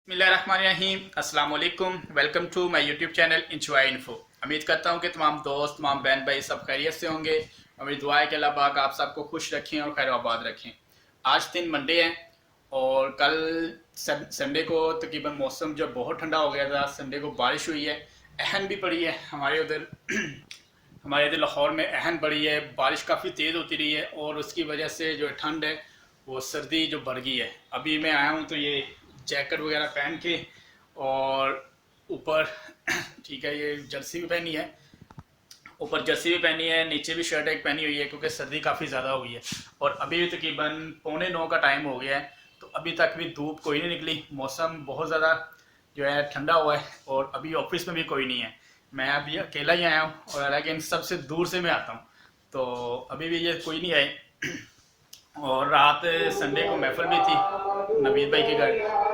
बिस्मिल्लाहिर्रहमानिर्रहीम, अस्सलाम वालेकुम। Welcome to my YouTube channel enjoy info. उम्मीद करता हूँ कि तमाम दोस्त, तमाम बहन भाई सब खैरियत से होंगे। मेरी दुआ है कि अल्लाह पाक आप सबको खुश रखें और खैर आबाद रखें। आज दिन मंडे है और कल संडे को तकरीबन मौसम जो बहुत ठंडा हो गया था। संडे को बारिश हुई है, अहन भी पड़ी है हमारे उधर हमारे इधर लाहौर में अहन पड़ी है। बारिश काफ़ी तेज़ होती रही है और उसकी वजह से जो ठंड है वो सर्दी जो बढ़ गई है। अभी मैं आया हूँ तो ये जैकेट वगैरह पहन के और ऊपर ठीक है ये जर्सी भी पहनी है, ऊपर जर्सी भी पहनी है, नीचे भी शर्ट एक पहनी हुई है क्योंकि सर्दी काफ़ी ज़्यादा हुई है। और अभी तकरीबन 8:45 का टाइम हो गया है तो अभी तक भी धूप कोई नहीं निकली। मौसम बहुत ज़्यादा जो है ठंडा हुआ है और अभी ऑफिस में भी कोई नहीं है। मैं अभी अकेला ही आया हूँ और हालांकि इन सबसे दूर से मैं आता हूँ तो अभी भी ये कोई नहीं आए। और रात संडे को महफिल भी थी नवीद भाई के घर।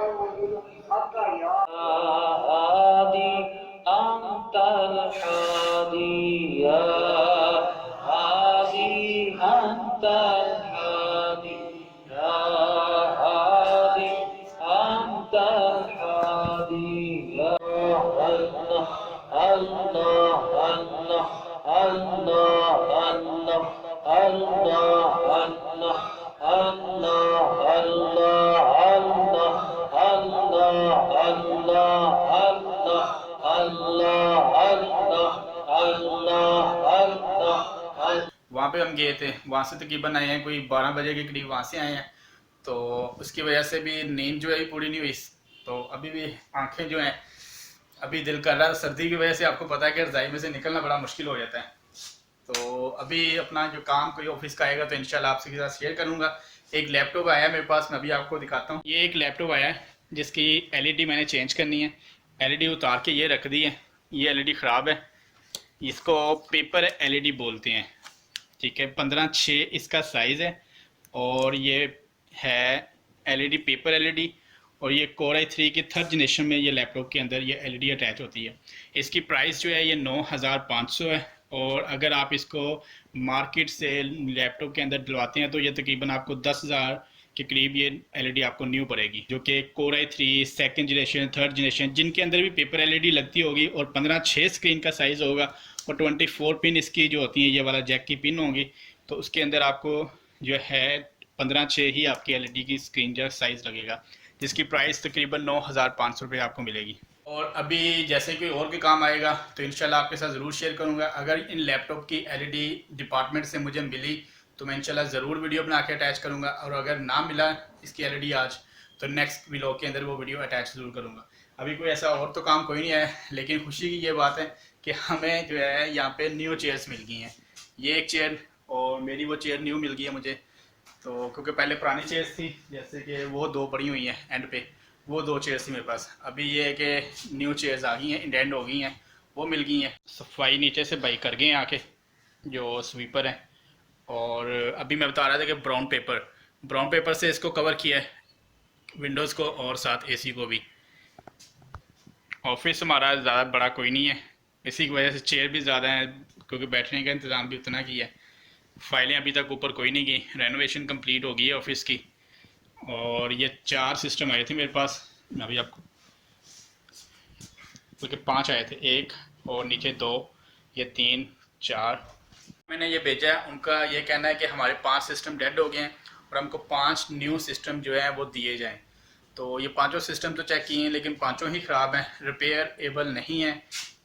वहाँ पे हम गए थे, वहाँ से तकरीबन आए हैं कोई 12 बजे के करीब, वहाँ से आए हैं तो उसकी वजह से भी नींद जो है पूरी नहीं हुई। तो अभी भी आंखें जो हैं, अभी दिल कर रहा है। सर्दी की वजह से आपको पता है कि रज़ाई में से निकलना बड़ा मुश्किल हो जाता है। तो अभी अपना जो काम कोई ऑफिस का आएगा तो इंशाल्लाह आपसे के साथ शेयर करूँगा। एक लैपटॉप आया है मेरे पास, मैं अभी आपको दिखाता हूँ। ये एक लैपटॉप आया है जिसकी एलईडी मैंने चेंज करनी है। एलईडी उतार के ये रख दी है, ये एलईडी ख़राब है। इसको पेपर एलईडी बोलते हैं, ठीक है। 15:6 इसका साइज़ है और ये है एलईडी पेपर एलईडी। और ये कोर i3 की 3rd जनरेशन में ये लैपटॉप के अंदर ये एलईडी अटैच होती है। इसकी प्राइस जो है ये 9500 है और अगर आप इसको मार्केट से लैपटॉप के अंदर डलवाते हैं तो ये तकरीबन आपको 10,000 के करीब ये एलईडी आपको न्यू पड़ेगी, जो कि core i3 2nd generation 3rd generation जिनके अंदर भी पेपर एलईडी लगती होगी और 15:6 स्क्रीन का साइज़ होगा और 24 पिन इसकी जो होती है ये वाला जैक की पिन होंगी। तो उसके अंदर आपको जो है 15:6 ही आपकी एलईडी की स्क्रीन का साइज़ लगेगा, जिसकी प्राइस तकरीबन 9500 रुपये आपको मिलेगी। और अभी जैसे कोई और भी काम आएगा तो इंशाल्लाह आपके साथ ज़रूर शेयर करूँगा। अगर इन लैपटॉप की एलईडी डिपार्टमेंट से मुझे मिली तो मैं इंशाल्लाह ज़रूर वीडियो बना के अटैच करूँगा, और अगर ना मिला इसकी एलईडी आज तो नेक्स्ट व्लॉग के अंदर वो वीडियो अटैच ज़रूर करूँगा। अभी कोई ऐसा और तो काम कोई नहीं है, लेकिन खुशी की ये बात है कि हमें जो है यहाँ पे न्यू चेयर्स मिल गई हैं। ये एक चेयर और मेरी वो चेयर न्यू मिल गई है मुझे, तो क्योंकि पहले पुरानी चेयर्स थी जैसे कि वो 2 पड़ी हुई हैं एंड पे, वो 2 चेयर्स थी मेरे पास। अभी ये है कि न्यू चेयर्स आ गई हैं, इंडेंट हो गई हैं, वो मिल गई हैं। सफाई नीचे से भाई कर गए हैं आके जो स्वीपर है। और अभी मैं बता रहा था कि ब्राउन पेपर से इसको कवर किया है, विंडोज़ को और साथ एसी को भी। ऑफिस हमारा ज़्यादा बड़ा कोई नहीं है, इसी की वजह से चेयर भी ज़्यादा है क्योंकि बैठने का इंतज़ाम भी उतना किया है। फाइलें अभी तक ऊपर कोई नहीं गई, रेनोवेशन कंप्लीट हो गई है ऑफिस की। और ये 4 सिस्टम आए थे मेरे पास, मैं अभी आपको क्योंकि 5 आए थे, 1 और नीचे 2, ये 3 4 मैंने ये भेजा है। उनका ये कहना है कि हमारे 5 सिस्टम डेड हो गए हैं और हमको 5 न्यू सिस्टम जो है वो दिए जाएँ। तो ये 5 सिस्टम तो चेक किए हैं लेकिन 5 ही ख़राब हैं, रिपेयर एबल नहीं है।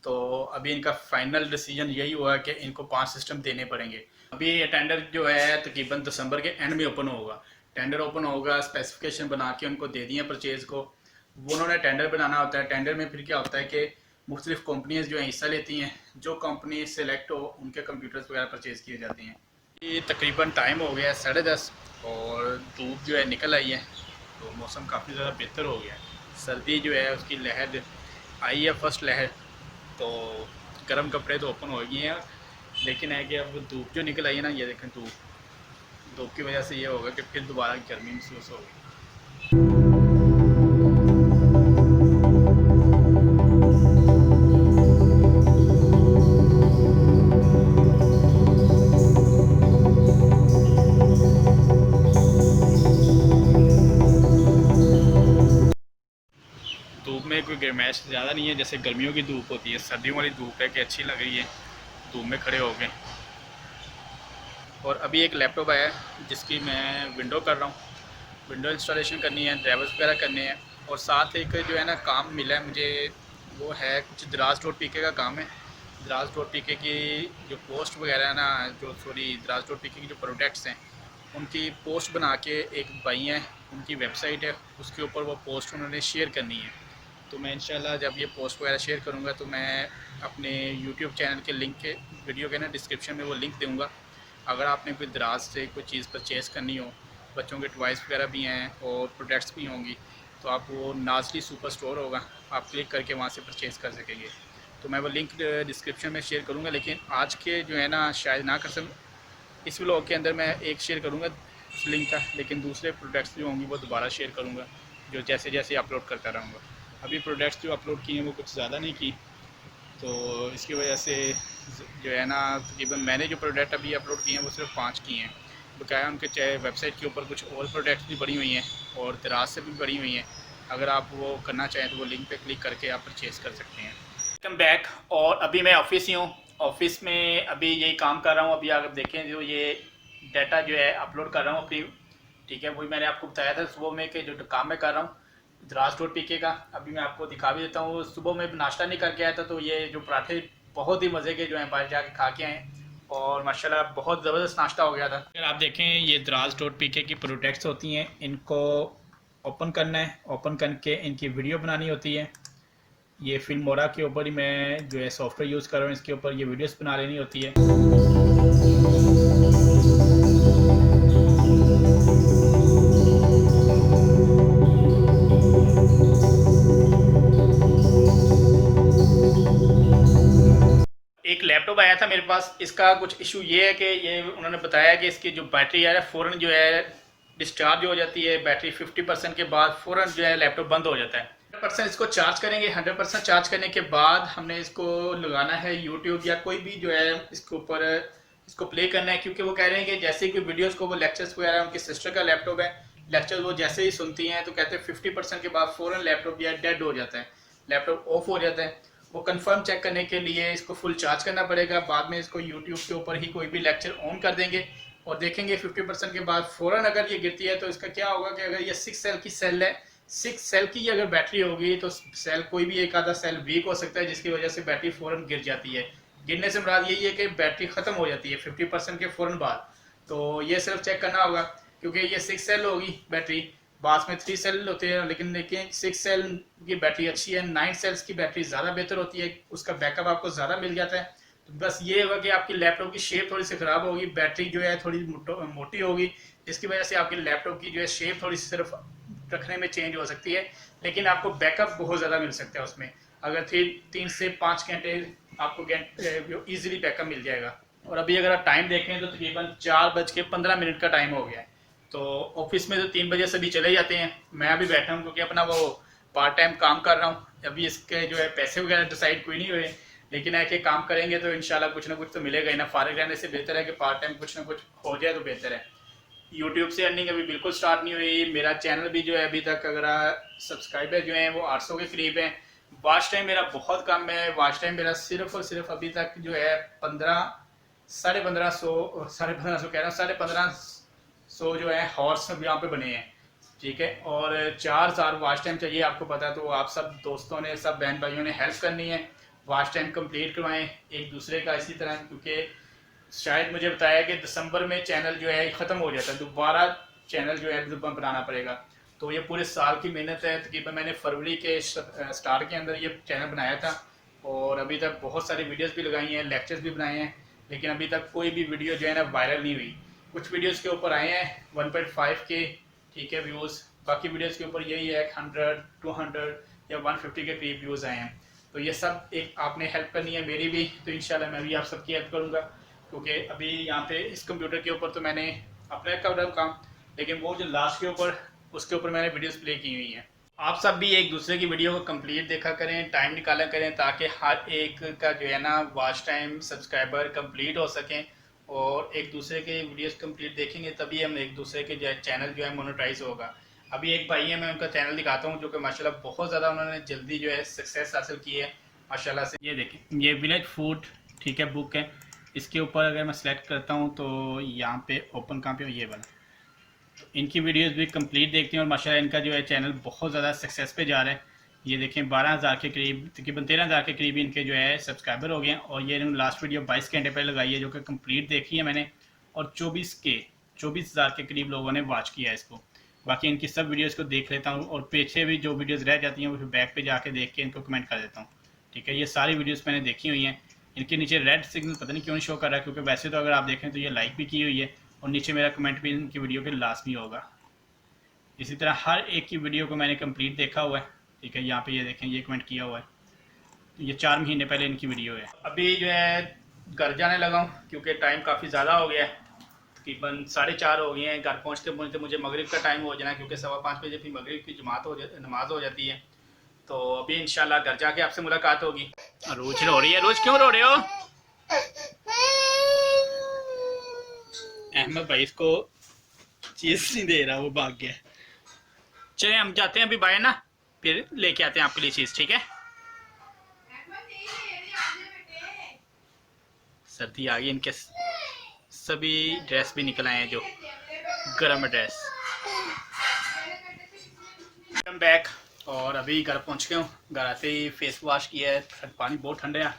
तो अभी इनका फाइनल डिसीजन यही हुआ है कि इनको 5 सिस्टम देने पड़ेंगे। अभी ये टेंडर जो है तकरीबन दिसंबर के एंड में ओपन होगा। टेंडर ओपन होगा, स्पेसिफिकेशन बना के उनको दे दिए परचेज़ को। वो उन्होंने टेंडर बनाना होता है। टेंडर में फिर क्या होता है कि मुख्तलिफ़ कंपनीज जो है हिस्सा लेती हैं, जो कंपनी सेलेक्ट हो उनके कंप्यूटर्स वगैरह परचेज़ किए जाते हैं। ये तकरीबन टाइम हो गया है 10:30 और धूप जो है निकल आई है तो मौसम काफ़ी ज़्यादा बेहतर हो गया है। सर्दी जो है उसकी लहर आई है, फर्स्ट लहर। तो गर्म कपड़े तो ओपन हो गए हैं, लेकिन है कि अब धूप जो निकल आई है ना, ये देखें धूप की वजह से ये होगा कि फिर दोबारा गर्मी महसूस होगी। धूप में कोई गर्माइश ज़्यादा नहीं है, जैसे गर्मियों की धूप होती है, सर्दियों वाली धूप है कि अच्छी लग रही है धूप में खड़े हो गए। और अभी एक लैपटॉप आया है जिसकी मैं विंडो कर रहा हूँ, विंडो इंस्टॉलेशन करनी है, ड्राइवर्स वगैरह करने हैं। और साथ एक जो है ना काम मिला है मुझे, वो है कुछ दराज.pk का काम है। दराज.pk की जो पोस्ट वगैरह है ना, दराज.pk की जो प्रोडक्ट्स हैं उनकी पोस्ट बना के, एक भाई हैं उनकी वेबसाइट है उसके ऊपर वो पोस्ट उन्होंने शेयर करनी है। तो मैं इंशाल्लाह जब ये पोस्ट वगैरह शेयर करूँगा तो मैं अपने यूट्यूब चैनल के लिंक के वीडियो के ना डिस्क्रिप्शन में वो लिंक दूँगा। अगर आपने कोई दराज से कोई चीज़ परचेज़ करनी हो, बच्चों के टॉयज़ वगैरह भी हैं और प्रोडक्ट्स भी होंगी, तो आप वो नाजरी सुपर स्टोर होगा, आप क्लिक करके वहाँ से परचेज़ कर सकेंगे। तो मैं वो लिंक डिस्क्रिप्शन में शेयर करूँगा, लेकिन आज के जो है ना शायद ना कर सकूँ, इस व्लॉग के अंदर मैं एक शेयर करूँगा उस लिंक का, लेकिन दूसरे प्रोडक्ट्स जो होंगी वो दोबारा शेयर करूँगा जो जैसे जैसे अपलोड करता रहूँगा। अभी प्रोडक्ट्स जो अपलोड किए हैं वो कुछ ज़्यादा नहीं की, तो इसकी वजह से जो है ना तकरीबन मैंने जो प्रोडक्ट अभी अपलोड किए हैं वो सिर्फ 5 किए हैं। बकाया उनके चाहे वेबसाइट के ऊपर कुछ और प्रोडक्ट्स भी पड़ी हुई हैं और दराज से भी पड़ी हुई हैं। अगर आप वो करना चाहें तो वो लिंक पे क्लिक करके आप परचेज़ कर सकते हैं। Welcome back. और अभी मैं ऑफिस ही हूँ, ऑफिस में अभी यही काम कर रहा हूँ। अभी अगर देखें जो ये डाटा जो है अपलोड कर रहा हूँ अपनी, ठीक है, वही मैंने आपको बताया था सुबह में कि जो काम मैं कर रहा हूँ दराज.pk का। अभी मैं आपको दिखा भी देता हूँ। सुबह में नाश्ता नहीं करके आया था, तो ये जो पराठे बहुत ही मज़े के जो हैं बाहर जाके खा के आए और माशाल्लाह बहुत ज़बरदस्त नाश्ता हो गया था। अगर आप देखें ये दराज.pk की प्रोडक्ट्स होती हैं, इनको ओपन करना है, ओपन करके इनकी वीडियो बनानी होती है। ये फिल्मोरा के ऊपर ही मैं जो है सॉफ्टवेयर यूज़ कर रहा हूँ, इसके ऊपर ये वीडियोस बना लेनी होती है। एक लैपटॉप आया था मेरे पास, इसका कुछ इशू ये है कि ये उन्होंने बताया कि इसकी जो बैटरी है फ़ौरन जो है डिस्चार्ज हो जाती है। बैटरी 50% के बाद फ़ौरन जो है लैपटॉप बंद हो जाता है। 100% इसको चार्ज करेंगे। 100% चार्ज करने के बाद हमने इसको लगाना है यूट्यूब या कोई भी जो है इसके ऊपर इसको प्ले करना है, क्योंकि वो कह रहे हैं कि जैसे कि वीडियोस को वो लेक्चर्स वगैरह, उनकी सिस्टर का लैपटॉप है, लेक्चर वो जैसे ही सुनती हैं तो कहते हैं 50% के बाद फ़ौरन लैपटॉप या डेड हो जाता है, लैपटॉप ऑफ हो जाता है। वो कंफर्म चेक करने के लिए इसको फुल चार्ज करना पड़ेगा। बाद में इसको यूट्यूब के ऊपर ही कोई भी लेक्चर ऑन कर देंगे और देखेंगे 50% के बाद फ़ौरन अगर ये गिरती है तो इसका क्या होगा कि अगर ये 6 सेल की सेल है, 6 सेल की अगर बैटरी होगी तो सेल कोई भी एक आधा सेल वीक हो सकता है, जिसकी वजह से बैटरी फ़ौरन गिर जाती है। गिरने से मुराद यही है कि बैटरी ख़त्म हो जाती है 50% के फ़ौरन बाद। तो ये सिर्फ चेक करना होगा, क्योंकि ये 6 सेल होगी बैटरी, बाद में 3 सेल होते हैं, लेकिन देखिए 6 सेल की बैटरी अच्छी है। 9 सेल्स की बैटरी ज़्यादा बेहतर होती है, उसका बैकअप आपको ज़्यादा मिल जाता है। तो बस ये होगा कि आपकी लैपटॉप की शेप थोड़ी सी ख़राब होगी, बैटरी जो है थोड़ी मोटी होगी, जिसकी वजह से आपकी लैपटॉप की जो है शेप थोड़ी सी सिर्फ रखने में चेंज हो सकती है, लेकिन आपको बैकअप बहुत ज़्यादा मिल सकता है उसमें। अगर 3 से 5 घंटे आपको ईजिली बैकअप मिल जाएगा। और अभी अगर आप टाइम देखें तो तकरीबन 4:15 का टाइम हो गया है। तो ऑफिस में तो 3 बजे सभी चले जाते हैं, मैं अभी बैठा हूँ क्योंकि अपना वो पार्ट टाइम काम कर रहा हूँ। अभी इसके जो है पैसे वगैरह डिसाइड कोई नहीं हुए, लेकिन है कि काम करेंगे तो इंशाल्लाह कुछ ना कुछ तो मिलेगा ही ना। फारिग रहने से बेहतर है कि पार्ट टाइम कुछ ना कुछ हो जाए तो बेहतर है। यूट्यूब से अर्निंग अभी बिल्कुल स्टार्ट नहीं हुई। मेरा चैनल भी जो है अभी तक अगर सब्सक्राइबर जो हैं वो 800 के करीब हैं। वॉच टाइम मेरा बहुत कम है, वॉच टाइम मेरा सिर्फ और सिर्फ अभी तक जो है 1500 कह रहा हूँ 1550 जो है हॉर्स यहाँ पे बने हैं, ठीक है। और 4000 वॉच टाइम चाहिए, आपको पता है। तो आप सब दोस्तों ने, सब बहन भाइयों ने हेल्प करनी है, वॉच टाइम कंप्लीट करवाएं एक दूसरे का इसी तरह, क्योंकि शायद मुझे बताया कि दिसंबर में चैनल जो है ख़त्म हो जाता है, दोबारा चैनल जो है बनाना पड़ेगा। तो ये पूरे साल की मेहनत है। तकरीबन मैंने फरवरी के स्टार्ट के अंदर ये चैनल बनाया था और अभी तक बहुत सारी वीडियोस भी लगाई हैं, लेक्चर्स भी बनाए हैं, लेकिन अभी तक कोई भी वीडियो जो है ना वायरल नहीं हुई। कुछ वीडियोस के ऊपर आए हैं 1.5 के, ठीक है, व्यूज़। बाकी वीडियोस के ऊपर यही है 100, 200 या 150 के करीब व्यूज़ आए हैं। तो ये सब एक आपने हेल्प करनी है मेरी भी, तो इंशाल्लाह मैं भी आप सबकी हेल्प करूँगा, क्योंकि अभी यहाँ पे इस कंप्यूटर के ऊपर तो मैंने अपने कर रहा हूँ काम, लेकिन वो जो लास्ट के ऊपर उसके ऊपर मैंने वीडियोस प्ले की हुई हैं। आप सब भी एक दूसरे की वीडियो को कंप्लीट देखा करें, टाइम निकाला करें, ताकि हर एक का जो है ना वॉच टाइम, सब्सक्राइबर कंप्लीट हो सकें। और एक दूसरे के वीडियोस कंप्लीट देखेंगे तभी हम एक दूसरे के जो चैनल जो है मोनेटाइज होगा। अभी एक भाई है, मैं उनका चैनल दिखाता हूँ, जो कि माशाल्लाह बहुत ज़्यादा उन्होंने जल्दी जो है सक्सेस हासिल की है माशाल्लाह से। ये देखें, ये विलेज फूड, ठीक है, बुक है। इसके ऊपर अगर मैं सेलेक्ट करता हूँ तो यहाँ पे ओपन कहाँ पे हो, ये वाला। इनकी वीडियोस भी कंप्लीट देखती हैं और माशाल्लाह इनका जो है चैनल बहुत ज़्यादा सक्सेस पे जा रहा है। ये देखें 12,000 के करीब, तकरीबन 13,000 के करीब इनके जो है सब्सक्राइबर हो गए हैं। और ये इन्होंने लास्ट वीडियो 22 घंटे पहले लगाई है, जो कि कंप्लीट देखी है मैंने, और 24,000 के करीब लोगों ने वॉच किया है इसको। बाकी इनकी सब वीडियोज़ को देख लेता हूँ और पीछे भी जो वीडियोज़ रह जाती हैं वो फिर बैक पे जाके देख के इनको कमेंट कर देता हूँ। ठीक है, ये सारी वीडियोज़ मैंने देखी हुई हैं। इनके नीचे रेड सिग्नल पता नहीं क्यों नहीं शो कर रहा है, क्योंकि वैसे तो अगर आप देखें तो ये लाइक भी की हुई है और नीचे मेरा कमेंट भी इनकी वीडियो के लास्ट में होगा। इसी तरह हर एक की वीडियो को मैंने कंप्लीट देखा हुआ है। ठीक है, यहाँ पे ये देखें, ये कमेंट किया हुआ है, तो ये 4 महीने पहले इनकी वीडियो है। अभी जो है घर जाने लगा हूँ, क्योंकि टाइम काफ़ी ज़्यादा हो गया है, तकरीबन 4:30 हो गए हैं। घर पहुँचते पहुँचते मुझे मगरिब का टाइम हो जाना है, क्योंकि 5:15 बजे फिर मगरिब की नमाज हो जाती है। तो अभी इंशाल्लाह घर जाके आपसे मुलाकात होगी। रोज रो रही है, रोज क्यों रो रहे हो? अहमद भाई इसको चीज़ नहीं दे रहा, वो भाग गया। चलिए हम जाते हैं अभी, बाय ना, फिर लेके आते हैं आपके लिए चीज़, ठीक है। सर्दी आ गई, इनके सभी ड्रेस भी निकल आए हैं, जो गर्म ड्रेस। बैक, और अभी घर पहुंच गया हूँ। घर आते ही फेस वॉश किया है, पानी बहुत ठंडा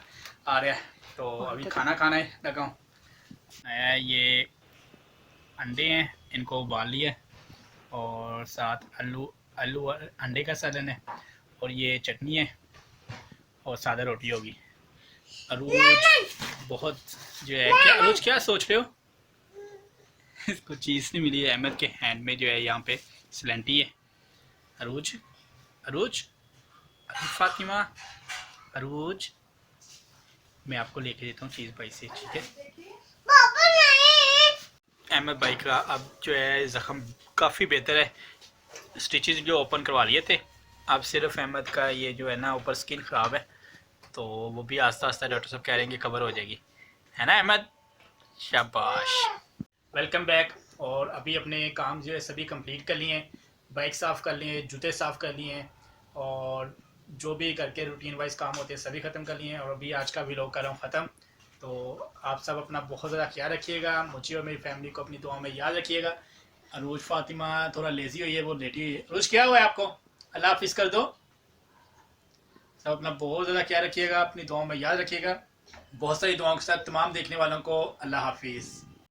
आ रहा है, तो अभी खाना खाने लगा हूँ। ये अंडे हैं, इनको उबाल लिया, और साथ आलू और अंडे का सालन है, और ये चटनी है, और सादा रोटी होगी। अरूज बहुत जो है, क्या अरूज क्या सोच रहे हो? इसको चीज़ नहीं मिली है, अहमद के हैंड में जो है यहाँ पे सलेंटी है। अरूज, अरूज, फातिमा, अरूज, मैं आपको लेके देता हूँ चीज़ भाई से, ठीक है। अहमद भाई का अब जो है ज़ख़म काफ़ी बेहतर है, स्टिचेस जो ओपन करवा लिए थे, अब सिर्फ अहमद का ये जो है ना ऊपर स्किन ख़राब है, तो वो भी आस्ता आस्ता डॉक्टर साहब कह रहे हैं कि कवर हो जाएगी, है ना अहमद? शाबाश। Welcome back. और अभी अपने काम जो है सभी कंप्लीट कर लिए हैं, बाइक साफ़ कर लिए हैं, जूते साफ़ कर लिए हैं, और जो भी करके रूटीन वाइज काम होते हैं सभी ख़त्म कर लिए हैं। और अभी आज का व्लॉग कर रहा हूँ ख़त्म। तो आप सब अपना बहुत ज़्यादा ख्याल रखिएगा, मुझे और मेरी फैमिली को अपनी दुआ में याद रखिएगा। अरूज फातिमा थोड़ा लेज़ी हुई है, वो लेटी हुई है। अरूज क्या हुआ है आपको? अल्लाह हाफिज़ कर दो। सब अपना बहुत ज़्यादा ख्याल रखिएगा, अपनी दुआओं में याद रखिएगा। बहुत सारी दुआओं के साथ तमाम देखने वालों को अल्लाह हाफिज़।